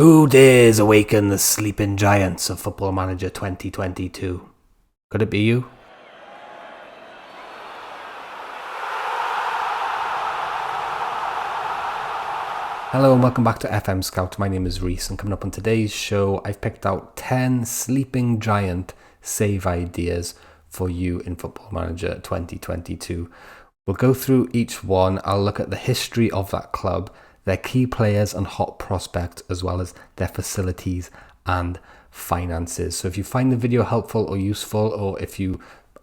Who dares awaken the sleeping giants of Football Manager 2022? Could it be you? Hello and welcome back to FMSCOUT. My name is Rhys, and coming up on today's show, I've picked out 10 sleeping giant save ideas for you in Football Manager 2022. We'll go through each one. I'll look at the history of that club, their key players and hot prospects, as well as their facilities and finances. So if you find the video helpful or useful, or if you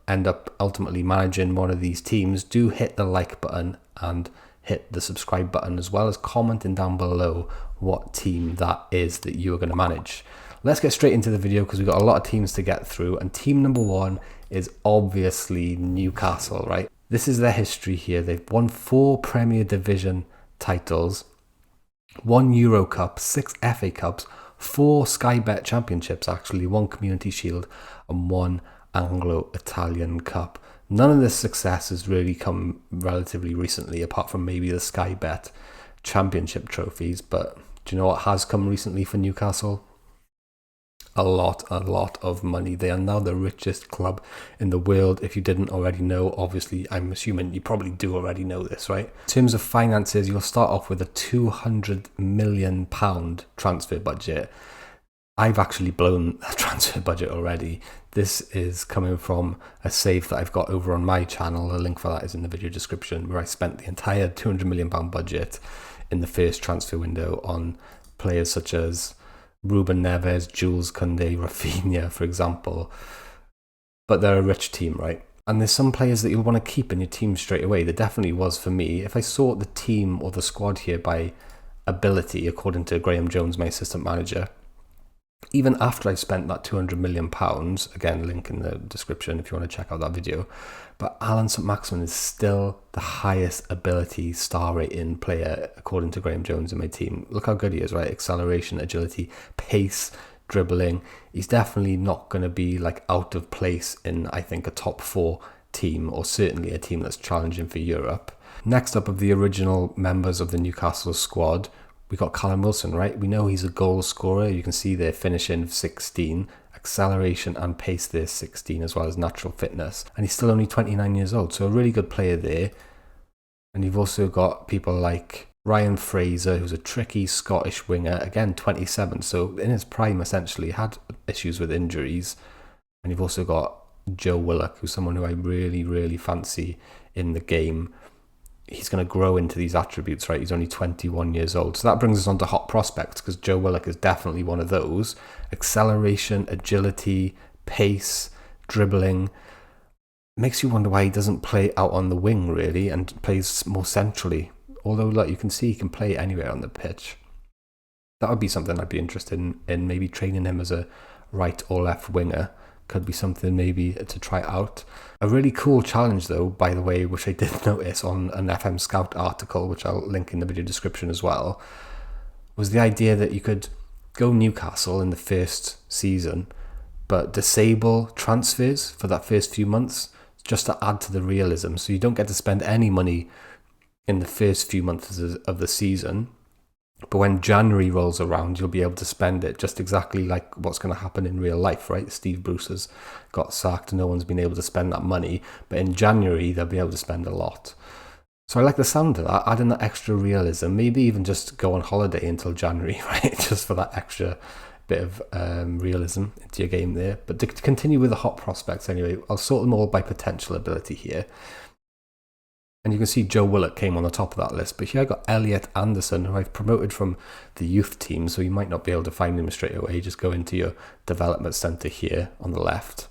end up ultimately managing one of these teams, do hit the like button and hit the subscribe button, as well as commenting down below what team that is that you are going to manage. Let's get straight into the video because we've got a lot of teams to get through, and team number one is obviously Newcastle, right? This is their history here. They've won 4 Premier Division titles, 1 Euro Cup, 6 FA Cups, 4 Sky Bet Championships actually, 1 Community Shield and 1 Anglo-Italian Cup. None of this success has really come relatively recently, apart from maybe the Sky Bet Championship trophies. But do you know what has come recently for Newcastle? A lot of money. They are now the richest club in the world. If you didn't already know, obviously, I'm assuming you probably do already know this, right? In terms of finances, you'll start off with a £200 million transfer budget. I've actually blown that transfer budget already. This is coming from a save that I've got over on my channel. The link for that is in the video description, where I spent the entire £200 million budget in the first transfer window on players such as Ruben Neves, Jules Koundé, Rafinha, for example. But they're a rich team, right? And there's some players that you'll want to keep in your team straight away. There definitely was for me. If I sort the team or the squad here by ability, according to Graham Jones, my assistant manager, even after I spent that £200 million, again, link in the description if you want to check out that video, but Alan St-Maximin is still the highest ability star rating player according to Graham Jones in my team. Look how good he is, right? Acceleration, agility, pace, dribbling. He's definitely not going to be like out of place in, I think, a top 4 team, or certainly a team that's challenging for Europe. Next up, of the original members of the Newcastle squad, we got Callum Wilson, right? We know he's a goal scorer. You can see there finishing 16, acceleration and pace there 16, as well as natural fitness. And he's still only 29 years old, so a really good player there. And you've also got people like Ryan Fraser, who's a tricky Scottish winger, again 27, so in his prime essentially, had issues with injuries. And you've also got Joe Willock, who's someone who I really fancy in the game. He's going to grow into these attributes, right? He's only 21 years old. So that brings us on to hot prospects, because Joe Willock is definitely one of those. Acceleration, agility, pace, dribbling. Makes you wonder why he doesn't play out on the wing, really, and plays more centrally. Although, like, you can see he can play anywhere on the pitch. That would be something I'd be interested in maybe training him as a right or left winger. Could be something maybe to try out. A really cool challenge, though, by the way, which I did notice on an FMSCOUT article, which I'll link in the video description as well, was the idea that you could go Newcastle in the first season, but disable transfers for that first few months, just to add to the realism. So you don't get to spend any money in the first few months of the season. But when January rolls around, you'll be able to spend it just exactly like what's going to happen in real life, right? Steve Bruce has got sacked. No one's been able to spend that money. But in January, they'll be able to spend a lot. So I like the sound of that, adding that extra realism. Maybe even just go on holiday until January, right? Just for that extra bit of realism into your game there. But to continue with the hot prospects anyway, I'll sort them all by potential ability here. And you can see Joe Willock came on the top of that list. But here I got Elliot Anderson, who I've promoted from the youth team, so you might not be able to find him straight away. Just go into your development centre here on the left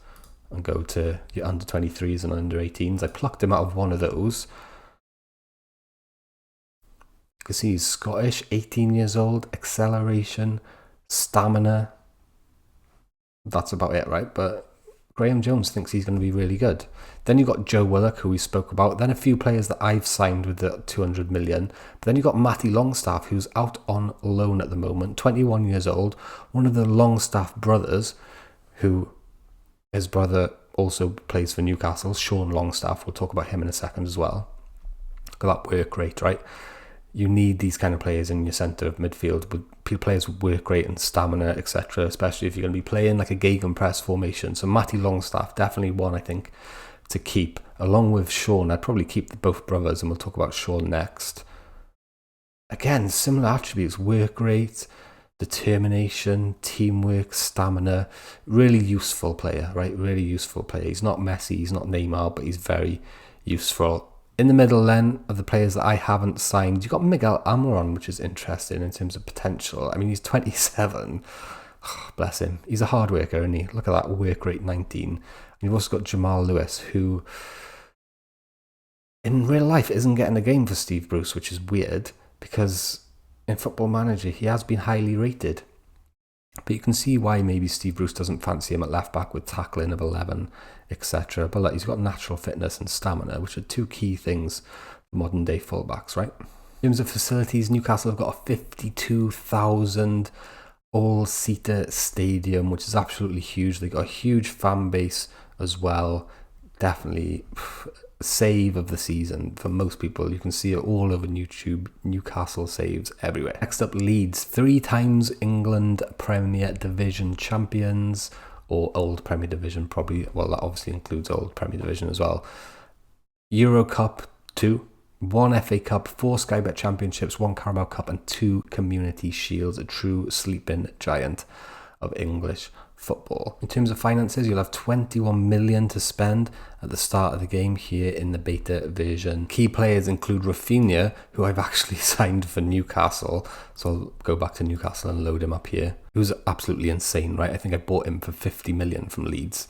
and go to your under 23s and under 18s. I plucked him out of one of those. You can see he's Scottish, 18 years old, acceleration, stamina. That's about it, right? But Graham Jones thinks he's going to be really good. Then you've got Joe Willock, who we spoke about. Then a few players that I've signed with the 200 million. But then you've got Matty Longstaff, who's out on loan at the moment, 21 years old. One of the Longstaff brothers, who his brother also plays for Newcastle, Sean Longstaff. We'll talk about him in a second as well. Look at that work rate, right? You need these kind of players in your centre of midfield, with players with work rate and stamina, etc., especially if you're going to be playing like a gegenpress formation. So Matty Longstaff, definitely one, I think, to keep. Along with Sean, I'd probably keep both brothers, and we'll talk about Sean next. Again, similar attributes: work rate, determination, teamwork, stamina. Really useful player, right? Really useful player. He's not Messi, he's not Neymar, but he's very useful. In the middle then, of the players that I haven't signed, you've got Miguel Almiron, which is interesting in terms of potential. I mean, he's 27. Oh, bless him. He's a hard worker, isn't he? Look at that work rate, 19. And you've also got Jamal Lewis, who in real life isn't getting a game for Steve Bruce, which is weird, because in Football Manager, he has been highly rated. But you can see why maybe Steve Bruce doesn't fancy him at left back with tackling of 11, etc. But like, he's got natural fitness and stamina, which are two key things for modern day fullbacks, right? In terms of facilities, Newcastle have got a 52,000 all-seater stadium, which is absolutely huge. They've got a huge fan base as well. Definitely save of the season for most people. You can see it all over YouTube. Newcastle saves everywhere. Next up, Leeds, 3 times England Premier Division champions, or old Premier Division probably. Well, that obviously includes old Premier Division as well. Euro Cup 2, 1 FA Cup, 4 Sky Bet Championships, 1 Carabao Cup, and 2 Community Shields. A true sleeping giant of English football. In terms of finances, you'll have 21 million to spend at the start of the game here in the beta version. Key players include Rafinha, who I've actually signed for Newcastle, so I'll go back to Newcastle and load him up here. He was absolutely insane, right? I think I bought him for 50 million from Leeds.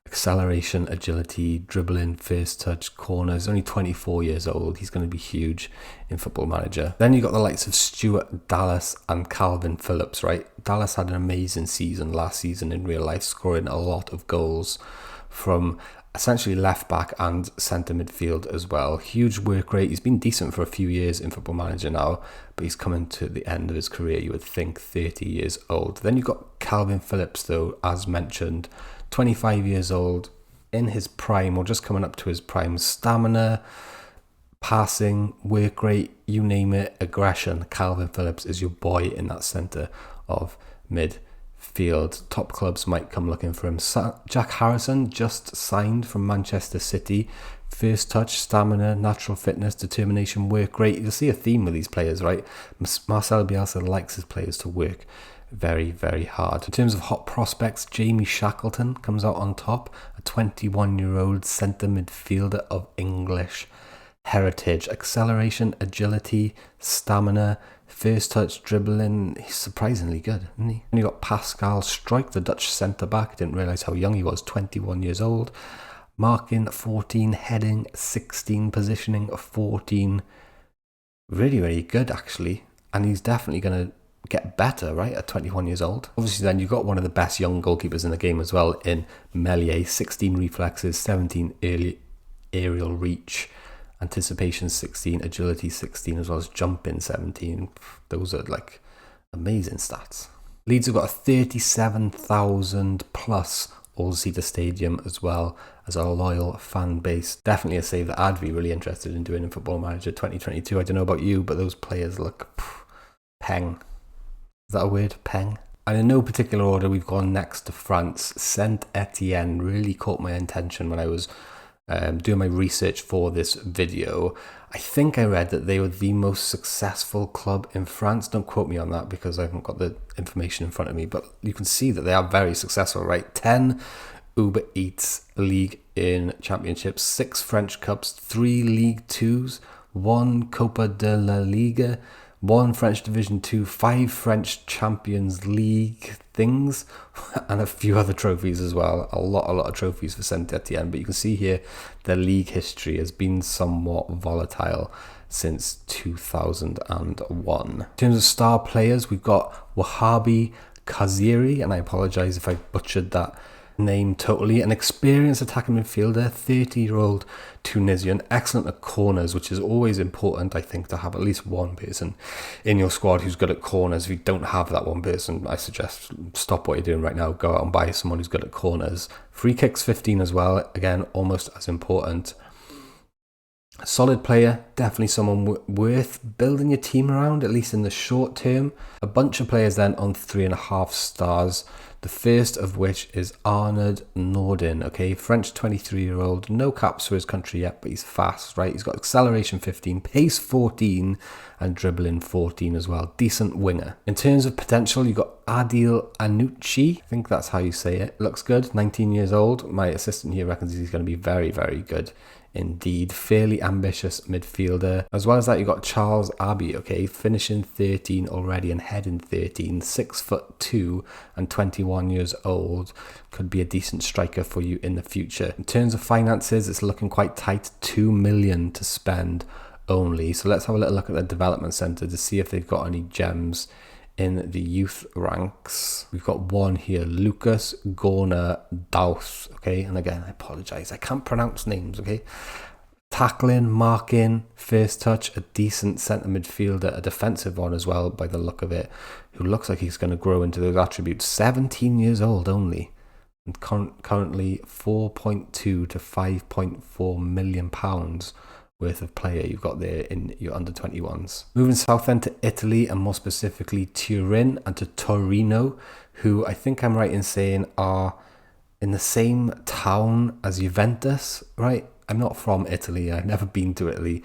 Acceleration, agility, dribbling, first touch, corners. Only 24 years old. He's going to be huge in Football Manager. Then you got the likes of Stuart Dallas and Calvin Phillips, right? Dallas had an amazing season last season in real life, scoring a lot of goals from essentially left back and centre midfield as well. Huge work rate. He's been decent for a few years in Football Manager now, but he's coming to the end of his career, you would think, 30 years old. Then you've got Calvin Phillips, though, as mentioned, 25 years old, in his prime, or just coming up to his prime. Stamina, passing, work rate, you name it, aggression. Calvin Phillips is your boy in that centre of midfield. Top clubs might come looking for him. Jack Harrison, just signed from Manchester City. First touch, stamina, natural fitness, determination, work rate. You'll see a theme with these players, right? Marcelo Bielsa likes his players to work very, very hard. In terms of hot prospects, Jamie Shackleton comes out on top, a 21-year-old centre midfielder of English heritage. Acceleration, agility, stamina, first touch, dribbling. He's surprisingly good, isn't he? And you got Pascal Struijk, the Dutch centre-back. Didn't realise how young he was, 21 years old. Marking 14, heading 16, positioning 14. Really, really good, actually. And he's definitely going to get better, right, at 21 years old. Obviously, then you've got one of the best young goalkeepers in the game as well in Meslier. 16 reflexes, 17 aerial reach, anticipation 16, agility 16, as well as jumping 17. Those are like amazing stats. Leeds have got a 37,000 plus all-seater stadium, as well as a loyal fan base. Definitely a save that I'd be really interested in doing in Football Manager 2022. I don't know about you, but those players look peng. Is that a word? Peng? And in no particular order, we've gone next to France. Saint Etienne really caught my attention when I was doing my research for this video. I think I read that they were the most successful club in France. Don't quote me on that because I haven't got the information in front of me, but you can see that they are very successful, right? 10 Uber Eats League in championships, 6 French Cups, 3 League Twos, 1 Copa de la Liga, 1 French Division 2, 5 French Champions League things, and a few other trophies as well. A lot of trophies for Saint Etienne. But you can see here their league history has been somewhat volatile since 2001. In terms of star players, we've got Wahabi Kaziri, and I apologise if I butchered that name totally. An experienced attacking midfielder, 30-year-old Tunisian, excellent at corners, which is always important, I think, to have at least one person in your squad who's good at corners. If you don't have that one person, I suggest stop what you're doing right now, go out and buy someone who's good at corners. Free kicks 15 as well, again, almost as important. A solid player, definitely someone worth building your team around, at least in the short term. A bunch of players then on 3.5 stars. The first of which is Arnaud Nordin, okay, French 23-year-old, no caps for his country yet, but he's fast, right? He's got acceleration 15, pace 14, and dribbling 14 as well. Decent winger. In terms of potential, you've got Adil Anucci, I think that's how you say it. Looks good, 19 years old. My assistant here reckons he's going to be very, very good. Indeed, fairly ambitious midfielder. As well as that, you've got Charles Abbey, okay, finishing 13 already and heading 13, 6'2" and 21 years old. Could be a decent striker for you in the future. In terms of finances, it's looking quite tight, 2 million to spend only. So let's have a little look at the development centre to see if they've got any gems in the youth ranks. We've got one here, Lucas Gorner Daus, okay, and again I apologize, I can't pronounce names, okay. Tackling, marking, first touch, a decent centre midfielder, a defensive one as well by the look of it, who looks like he's going to grow into those attributes. 17 years old only, and currently 4.2 to 5.4 million pounds worth of player you've got there in your under 21s. Moving south then to Italy, and more specifically Turin and to Torino, who I think I'm right in saying are in the same town as Juventus, right? I'm not from Italy, I've never been to Italy,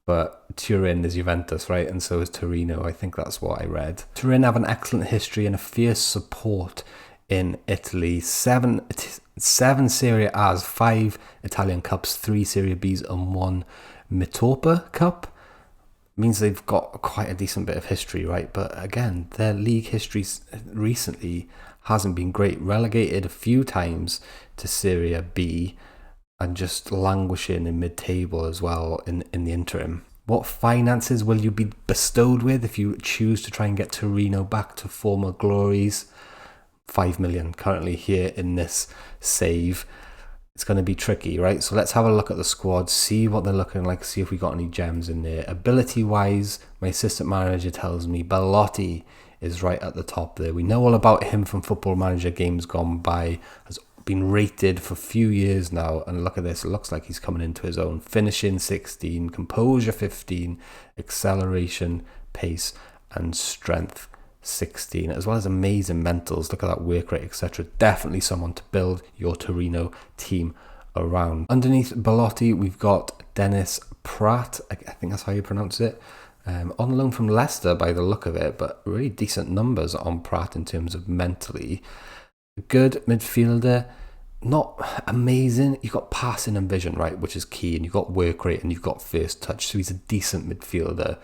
but Turin is Juventus, right? And so is Torino, I think that's what I read. Turin have an excellent history and a fierce support in Italy. Seven Serie A's, 5 Italian Cups, 3 Serie B's and 1 Mitopa Cup. Means they've got quite a decent bit of history, right? But again, their league history recently hasn't been great. Relegated a few times to Serie B and just languishing in mid-table as well in the interim. What finances will you be bestowed with if you choose to try and get Torino back to former glories? 5 million currently here in this save. It's going to be tricky, right? So let's have a look at the squad, see what they're looking like, see if we got any gems in there. Ability wise, my assistant manager tells me Belotti is right at the top there. We know all about him from Football Manager games gone by, has been rated for a few years now, and look at this, it looks like he's coming into his own. Finishing 16, composure 15, acceleration, pace and strength 16, as well as amazing mentals. Look at that work rate, etc. Definitely someone to build your Torino team around. Underneath Belotti, we've got Dennis Pratt, I think that's how you pronounce it, on loan from Leicester by the look of it, but really decent numbers on Pratt in terms of mentally. Good midfielder, not amazing. You've got passing and vision, right, which is key, and you've got work rate and you've got first touch, so he's a decent midfielder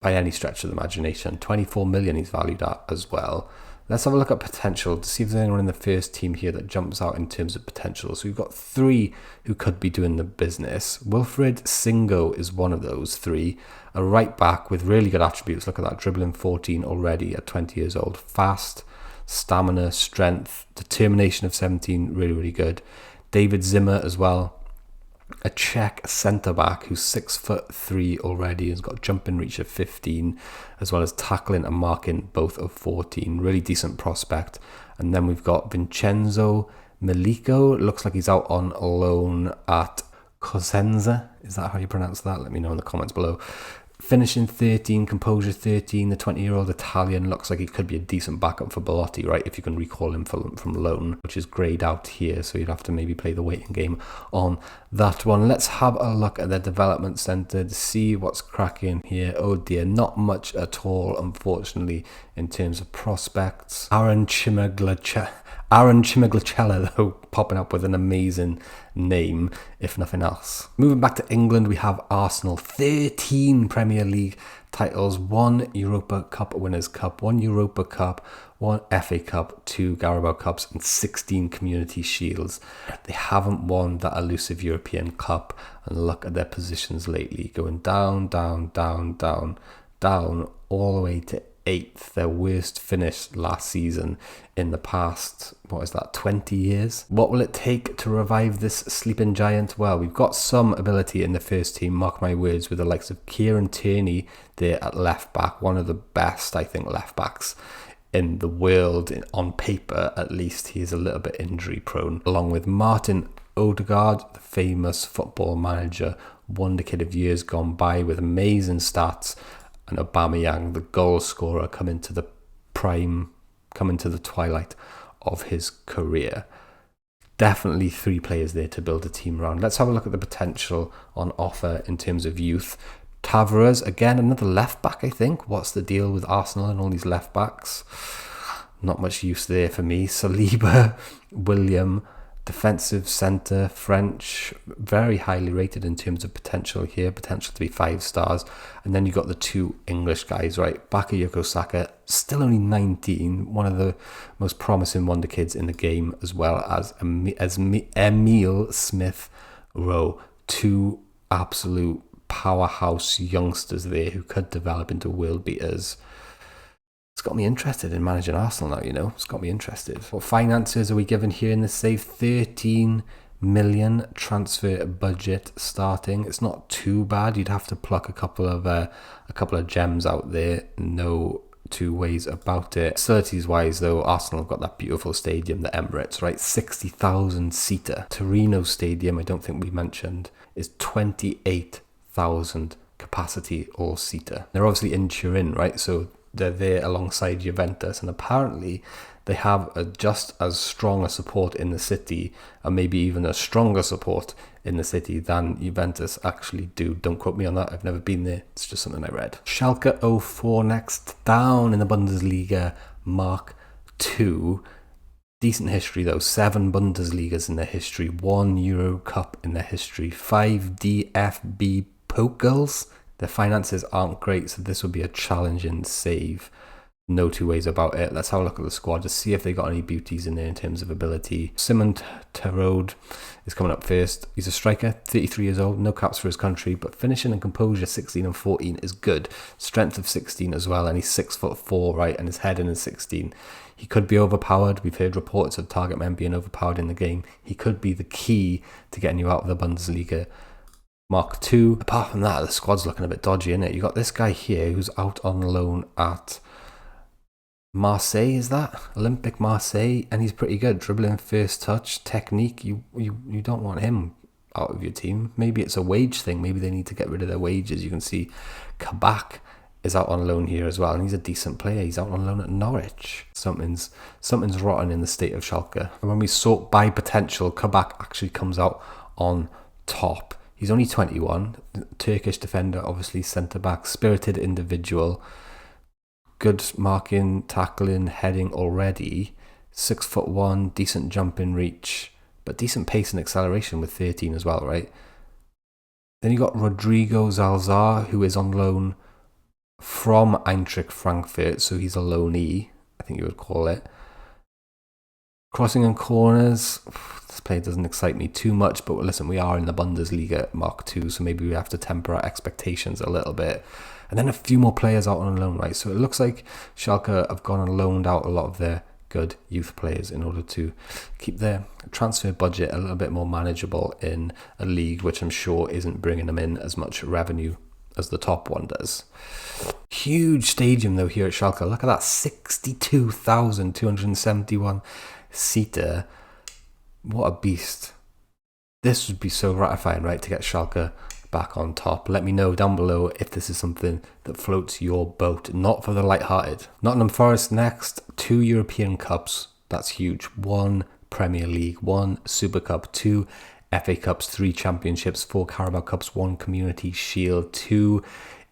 by any stretch of the imagination. 24 million he's valued at as well. Let's have a look at potential to see if there's anyone in the first team here that jumps out in terms of potential. So we've got 3 who could be doing the business. Wilfred Singo is one of those 3. A right back with really good attributes. Look at that, dribbling 14 already at 20 years old. Fast, stamina, strength, determination of 17, really, really good. David Zimmer as well. A Czech centre-back who's 6'3" already, has got jumping reach of 15, as well as tackling and marking both of 14. Really decent prospect. And then we've got Vincenzo Milico. Looks like he's out on loan at Cosenza. Is that how you pronounce that? Let me know in the comments below. Finishing 13, composure 13, the 20-year-old Italian looks like he could be a decent backup for Belotti, right? If you can recall him from loan, which is greyed out here, so you'd have to maybe play the waiting game on that one. Let's have a look at the development centre to see what's cracking here. Oh dear, not much at all, unfortunately, in terms of prospects. Aaron Chimiglacella, though, popping up with an amazing name, if nothing else. Moving back to England, we have Arsenal. 13 Premier League titles, 1 Europa Cup Winners' Cup, 1 Europa Cup, 1 FA Cup, 2 Carabao Cups, and 16 Community Shields. They haven't won that elusive European Cup, and look at their positions lately, going down, down, down, down, down, all the way to 8th, their worst finish last season in the past, 20 years. What will it take to revive this sleeping giant? Well, we've got some ability in the first team, mark my words, with the likes of Kieran Tierney there at left back, one of the best, I think, left backs in the world, on paper at least. He is a little bit injury prone, along with Martin Odegaard, the famous Football Manager wonder kid of years gone by with amazing stats, and Aubameyang, the goal scorer, coming to the twilight of his career. Definitely 3 players there to build a team around. Let's have a look at the potential on offer in terms of youth. Tavares, again, another left back, I think. What's the deal with Arsenal and all these left backs? Not much use there for me. Saliba, William, defensive centre, French, very highly rated in terms of potential here, potential to be 5 stars. And then you got the 2 English guys, right? Bakayoko Saka, still only 19, one of the most promising wonder kids in the game, as well as Emile Smith Rowe, 2 absolute powerhouse youngsters there who could develop into world beaters. It's got me interested in managing Arsenal now, you know. It's got me interested. What finances are we given here in this save? 13 million transfer budget starting. It's not too bad. You'd have to pluck a couple of gems out there. No two ways about it. Facilities wise though, Arsenal have got that beautiful stadium, the Emirates, right? 60,000 seater. Torino stadium, I don't think we mentioned, is 28,000 capacity all seater. They're obviously in Turin, right? So they're there alongside Juventus, and apparently they have just as strong a support in the city, and maybe even a stronger support in the city than Juventus actually do. Don't quote me on that, I've never been there, it's just something I read. Schalke 04 next, down in the Bundesliga, Mark 2. Decent history though, 7 Bundesligas in their history, 1 Euro Cup in their history, 5 DFB Pokals. Their finances aren't great, so this will be a challenging save. No two ways about it. Let's have a look at the squad to see if they got any beauties in there in terms of ability. Simon Terode is coming up first. He's a striker, 33 years old, no caps for his country, but finishing and composure 16 and 14 is good. Strength of 16 as well, and he's 6'4", right, and his heading is 16. He could be overpowered. We've heard reports of target men being overpowered in the game. He could be the key to getting you out of the Bundesliga. Mark 2. Apart from that, the squad's looking a bit dodgy, innit? You got this guy here who's out on loan at Marseille, is that? Olympic Marseille, and he's pretty good. Dribbling, first touch, technique. You don't want him out of your team. Maybe it's a wage thing. Maybe they need to get rid of their wages. You can see Kabak is out on loan here as well, and he's a decent player. He's out on loan at Norwich. Something's rotten in the state of Schalke. And when we sort by potential, Kabak actually comes out on top. He's only 21, Turkish defender, obviously centre-back, spirited individual, good marking, tackling, heading already, 6'1", decent jump in reach, but decent pace and acceleration with 13 as well, right? Then you got Rodrigo Zalzar, who is on loan from Eintracht Frankfurt, so he's a loanee, I think you would call it. Crossing and corners, this play doesn't excite me too much, but listen, we are in the Bundesliga Mark 2, so maybe we have to temper our expectations a little bit. And then a few more players out on loan, right? So it looks like Schalke have gone and loaned out a lot of their good youth players in order to keep their transfer budget a little bit more manageable in a league which I'm sure isn't bringing them in as much revenue as the top one does. Huge stadium though here at Schalke. Look at that, 62,271 seater. What a beast. This would be so gratifying, right, to get Schalke back on top. Let me know down below if this is something that floats your boat. Not for the light-hearted. Nottingham Forest next, 2 European Cups. That's huge. 1 Premier League, 1 Super Cup, 2 FA Cups, 3 Championships, 4 Carabao Cups, 1 Community Shield, 2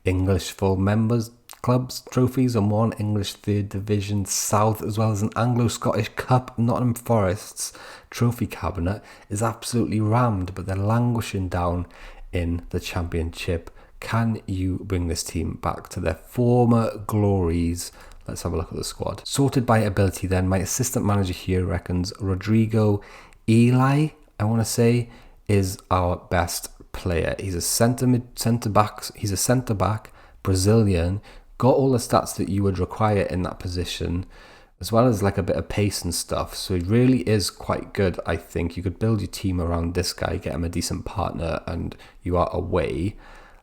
English full members clubs trophies, and 1 English 3rd Division South, as well as an Anglo-Scottish Cup. Nottingham Forest's trophy cabinet is absolutely rammed, but they're languishing down in the Championship. Can you bring this team back to their former glories? Let's have a look at the squad. Sorted by ability then, my assistant manager here reckons Rodrigo Eli, I want to say, is our best player. He's a centre back, Brazilian, got all the stats that you would require in that position, as well as like a bit of pace and stuff. So he really is quite good, I think. You could build your team around this guy, get him a decent partner, and you are away.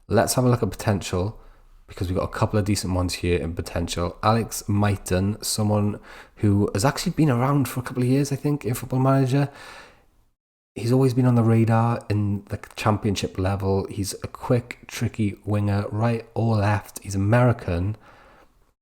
Let's have a look at potential, because we've got a couple of decent ones here in potential. Alex Maiton, someone who has actually been around for a couple of years, I think, in Football Manager. He's always been on the radar in the championship level. He's a quick, tricky winger, right or left. He's American.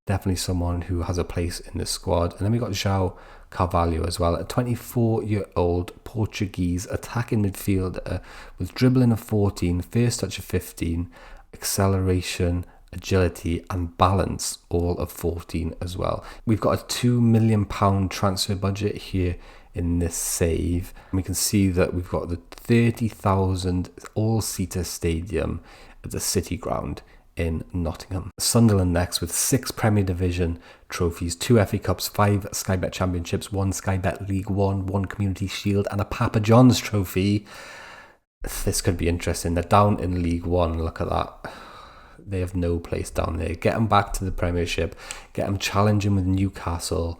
Definitely someone who has a place in the squad. And then we got João Carvalho as well, a 24-year-old Portuguese attacking midfielder with dribbling of 14, first touch of 15, acceleration, agility and balance all of 14 as well. We've got a £2 million transfer budget here in this save. And we can see that we've got the 30,000 all-seater stadium at the City Ground in Nottingham. Sunderland next with 6 Premier Division trophies, 2 FA Cups, 5 Sky Bet Championships, 1 Sky Bet League One, 1 Community Shield and a Papa John's trophy. This could be interesting. They're down in League One, look at that. They have no place down there. Get them back to the Premiership, get them challenging with Newcastle.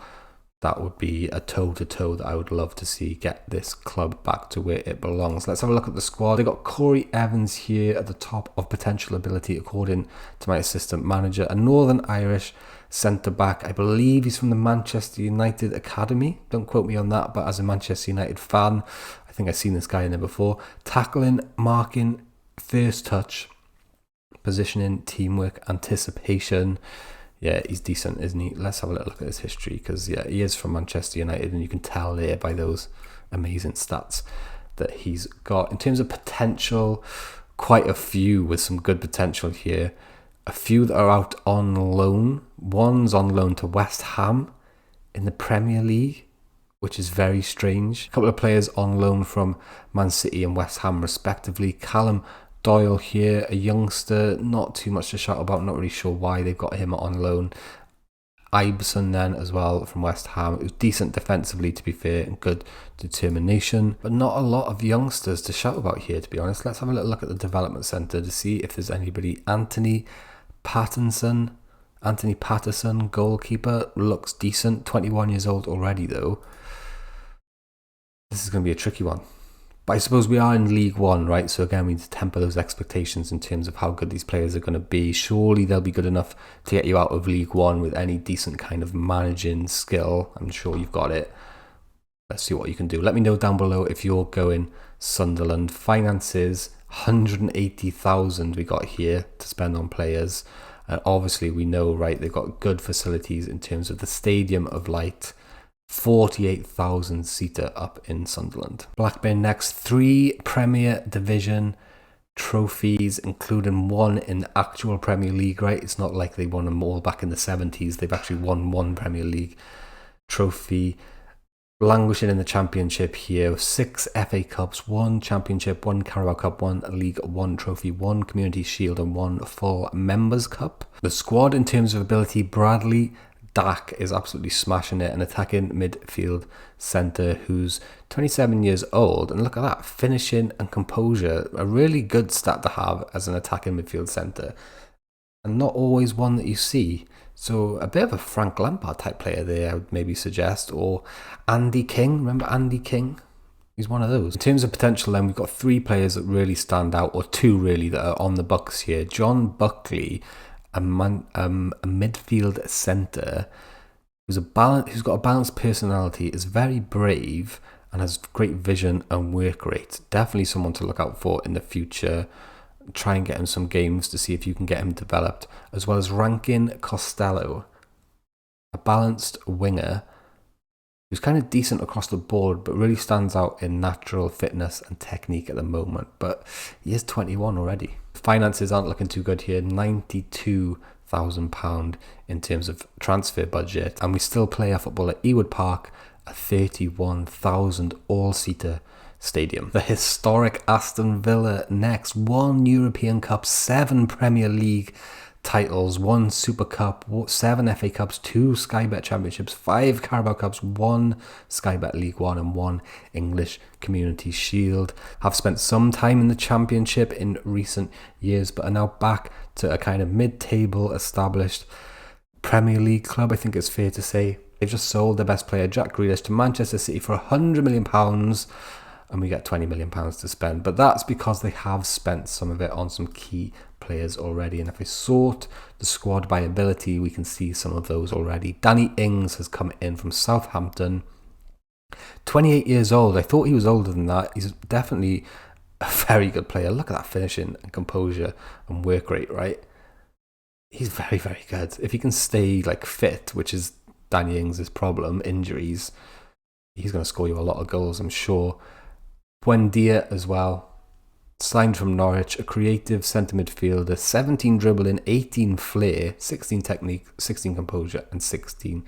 That would be a toe-to-toe that I would love to see. Get this club back to where it belongs. Let's have a look at the squad. They got Corey Evans here at the top of potential ability, according to my assistant manager. A Northern Irish centre-back. I believe he's from the Manchester United Academy. Don't quote me on that, but as a Manchester United fan, I think I've seen this guy in there before. Tackling, marking, first touch, positioning, teamwork, anticipation. Yeah, he's decent, isn't he? Let's have a little look at his history, because yeah, he is from Manchester United, and you can tell there by those amazing stats that he's got. In terms of potential, quite a few with some good potential here. A few that are out on loan. One's on loan to West Ham in the Premier League, which is very strange. A couple of players on loan from Man City and West Ham respectively. Callum Doyle here, a youngster, not too much to shout about, not really sure why they've got him on loan. Ibeson then as well from West Ham. It was decent defensively, to be fair, and good determination, but not a lot of youngsters to shout about here, to be honest. Let's have a little look at the development centre to see if there's anybody. Anthony Patterson, goalkeeper, looks decent. 21 years old already though. This is going to be a tricky one. But I suppose we are in League One, right? So again, we need to temper those expectations in terms of how good these players are going to be. Surely they'll be good enough to get you out of League One with any decent kind of managing skill. I'm sure you've got it. Let's see what you can do. Let me know down below if you're going Sunderland. Finances, 180,000 we got here to spend on players. And obviously we know, right, they've got good facilities in terms of the Stadium of Light. 48,000 seater up in Sunderland. Blackburn next, 3 Premier Division trophies, including 1 in the actual Premier League, right? It's not like they won them all back in the 70s. They've actually won 1 Premier League trophy. Languishing in the Championship here, 6 FA Cups, 1 Championship, 1 Carabao Cup, 1 League 1 trophy, 1 Community Shield and 1 full Members Cup. The squad in terms of ability, Bradley Dack is absolutely smashing it, an attacking midfield centre who's 27 years old, and look at that, finishing and composure, a really good stat to have as an attacking midfield centre, and not always one that you see. So a bit of a Frank Lampard type player there, I would maybe suggest, or Andy King. Remember Andy King? He's one of those. In terms of potential then, we've got 3 players that really stand out, or 2 really, that are on the books here. John Buckley, a midfield centre who's got a balanced personality, is very brave and has great vision and work rate. Definitely someone to look out for in the future. Try and get him some games to see if you can get him developed. As well as Rankin Costello, a balanced winger who's kind of decent across the board, but really stands out in natural fitness and technique at the moment. But he is 21 already. Finances aren't looking too good here. £92,000 in terms of transfer budget. And we still play our football at Ewood Park, a 31,000 all-seater stadium. The historic Aston Villa next. 1 European Cup, 7 Premier League titles, 1 Super Cup, 7 FA Cups, 2 Sky Bet Championships, 5 Carabao Cups, 1 Sky Bet League One and 1 English Community Shield. Have spent some time in the Championship in recent years, but are now back to a kind of mid-table established Premier League club, I think it's fair to say. They've just sold their best player, Jack Grealish, to Manchester City for £100 million, and we get £20 million to spend. But that's because they have spent some of it on some key players already. And if I sort the squad by ability, we can see some of those already. Danny Ings has come in from Southampton. 28 years old. I thought he was older than that. He's definitely a very good player. Look at that finishing and composure and work rate, right? He's very, very good. If he can stay like fit, which is Danny Ings' problem, injuries, he's going to score you a lot of goals, I'm sure. Buendia as well. Signed from Norwich, a creative centre midfielder, 17 dribbling, 18 flair, 16 technique, 16 composure, and 16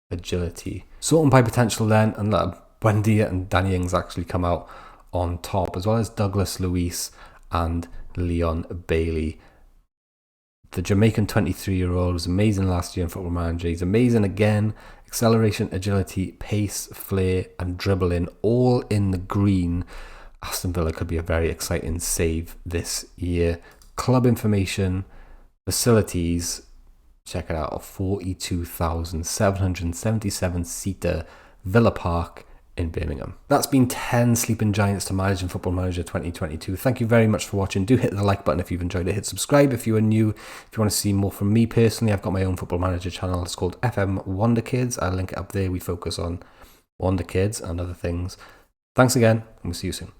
agility. Sorting by potential then, and let Buendia and Danny Ings actually come out on top, as well as Douglas Luiz and Leon Bailey. The Jamaican 23-year-old was amazing last year in Football Manager. He's amazing again. Acceleration, agility, pace, flair, and dribbling, all in the green. Aston Villa could be a very exciting save this year. Club information, facilities, check it out, 42,777-seater Villa Park in Birmingham. That's been 10 sleeping giants to manage in Football Manager 2022. Thank you very much for watching. Do hit the like button if you've enjoyed it. Hit subscribe if you are new. If you want to see more from me personally, I've got my own Football Manager channel. It's called FM22. I'll link it up there. We focus on Wonder Kids and other things. Thanks again, and we'll see you soon.